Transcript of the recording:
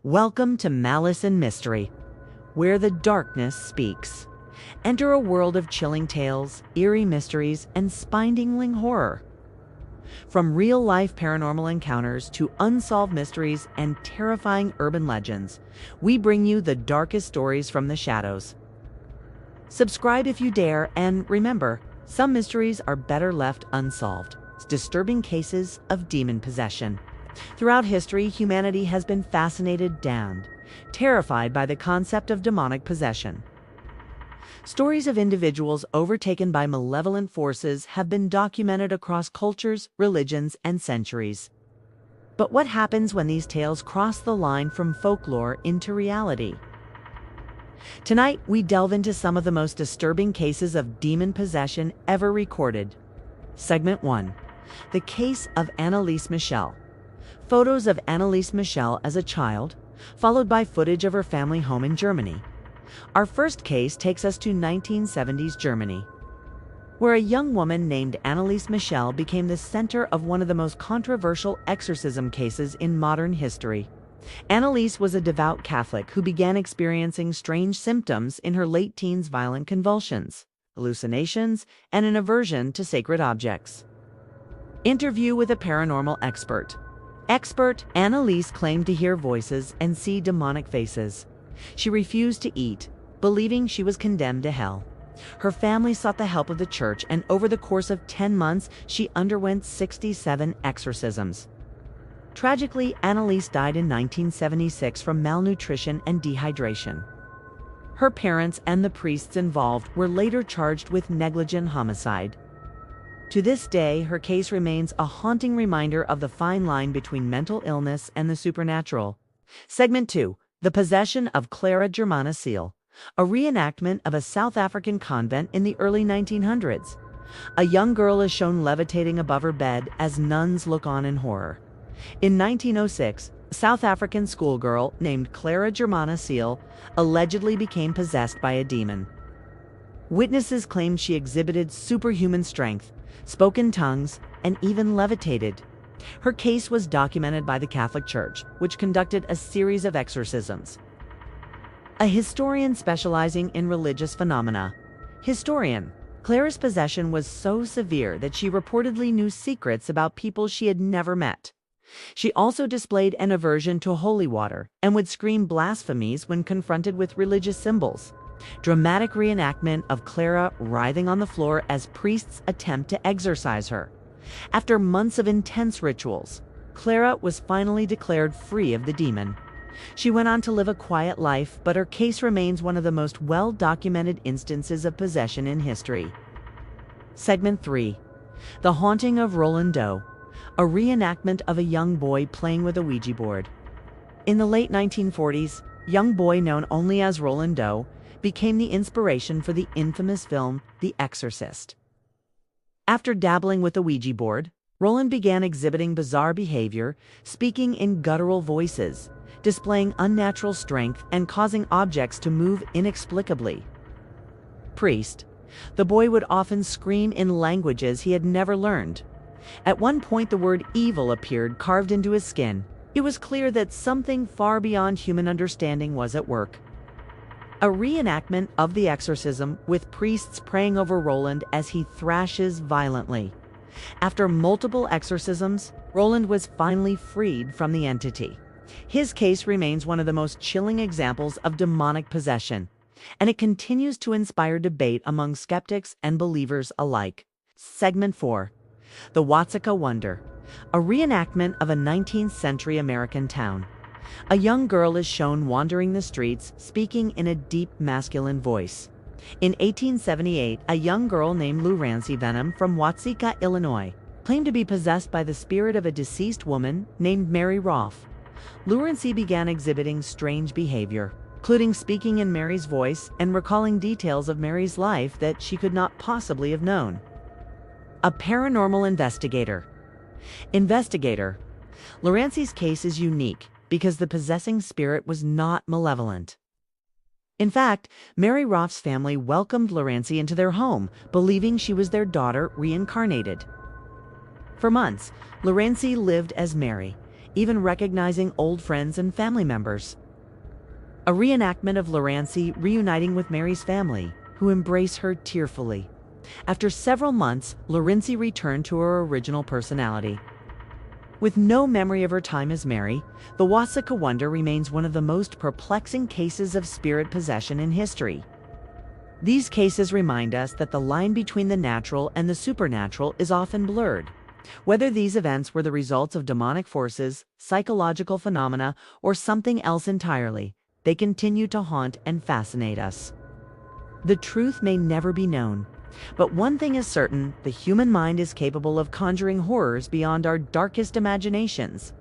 Welcome to Malice and Mystery, where the darkness speaks. Enter a world of chilling tales, eerie mysteries, and spine-tingling horror. From real-life paranormal encounters to unsolved mysteries and terrifying urban legends, we bring you the darkest stories from the shadows. Subscribe if you dare, and remember, some mysteries are better left unsolved. Disturbing cases of demon possession. Throughout history, humanity has been fascinated and terrified by the concept of demonic possession. Stories of individuals overtaken by malevolent forces have been documented across cultures, religions, and centuries. But what happens when these tales cross the line from folklore into reality? Tonight, we delve into some of the most disturbing cases of demon possession ever recorded. Segment 1. The case of Anneliese Michel. Photos of Anneliese Michel as a child, followed by footage of her family home in Germany. Our first case takes us to 1970s Germany, where a young woman named Anneliese Michel became the center of one of the most controversial exorcism cases in modern history. Anneliese was a devout Catholic who began experiencing strange symptoms in her late teens: violent convulsions, hallucinations, and an aversion to sacred objects. Interview with a paranormal expert. Anneliese claimed to hear voices and see demonic faces. She refused to eat, believing she was condemned to hell. Her family sought the help of the church, and over the course of 10 months, she underwent 67 exorcisms. Tragically, Anneliese died in 1976 from malnutrition and dehydration. Her parents and the priests involved were later charged with negligent homicide. To this day, her case remains a haunting reminder of the fine line between mental illness and the supernatural. Segment 2. The possession of Clara Germana Cele, a reenactment of a South African convent in the early 1900s. A young girl is shown levitating above her bed as nuns look on in horror. In 1906, a South African schoolgirl named Clara Germana Cele allegedly became possessed by a demon. Witnesses claimed she exhibited superhuman strength, spoke in tongues, and even levitated. Her case was documented by the Catholic Church, which conducted a series of exorcisms. A historian specializing in religious phenomena. Historian. Clara's possession was so severe that she reportedly knew secrets about people she had never met. She also displayed an aversion to holy water and would scream blasphemies when confronted with religious symbols. Dramatic reenactment of Clara writhing on the floor as priests attempt to exorcise her. After months of intense rituals, Clara was finally declared free of the demon. She went on to live a quiet life, but her case remains one of the most well-documented instances of possession in history. Segment 3. The haunting of Roland Doe, a reenactment of a young boy playing with a Ouija board. In the late 1940s, a young boy known only as Roland Doe became the inspiration for the infamous film The Exorcist. After dabbling with the Ouija board, Roland began exhibiting bizarre behavior, speaking in guttural voices, displaying unnatural strength, and causing objects to move inexplicably. Priest. The boy would often scream in languages he had never learned. At one point, the word evil appeared carved into his skin. It was clear that something far beyond human understanding was at work. A reenactment of the exorcism with priests praying over Roland as he thrashes violently. After multiple exorcisms, Roland was finally freed from the entity. His case remains one of the most chilling examples of demonic possession, and it continues to inspire debate among skeptics and believers alike. Segment 4. The Watseka Wonder, a reenactment of a 19th century American town. A young girl is shown wandering the streets, speaking in a deep masculine voice. In 1878, a young girl named Lurancy Venom from Watseka, Illinois, claimed to be possessed by the spirit of a deceased woman named Mary Rolfe. Lurancy began exhibiting strange behavior, including speaking in Mary's voice and recalling details of Mary's life that she could not possibly have known. A paranormal investigator. Lurancy's case is unique because the possessing spirit was not malevolent. In fact, Mary Rolfe's family welcomed Lurancy into their home, believing she was their daughter reincarnated. For months, Lurancy lived as Mary, even recognizing old friends and family members. A reenactment of Laurenci reuniting with Mary's family, who embrace her tearfully. After several months, Laurenci returned to her original personality. With no memory of her time as Mary, the Watseka Wonder remains one of the most perplexing cases of spirit possession in history. These cases remind us that the line between the natural and the supernatural is often blurred. Whether these events were the results of demonic forces, psychological phenomena, or something else entirely, they continue to haunt and fascinate us. The truth may never be known, but one thing is certain: the human mind is capable of conjuring horrors beyond our darkest imaginations.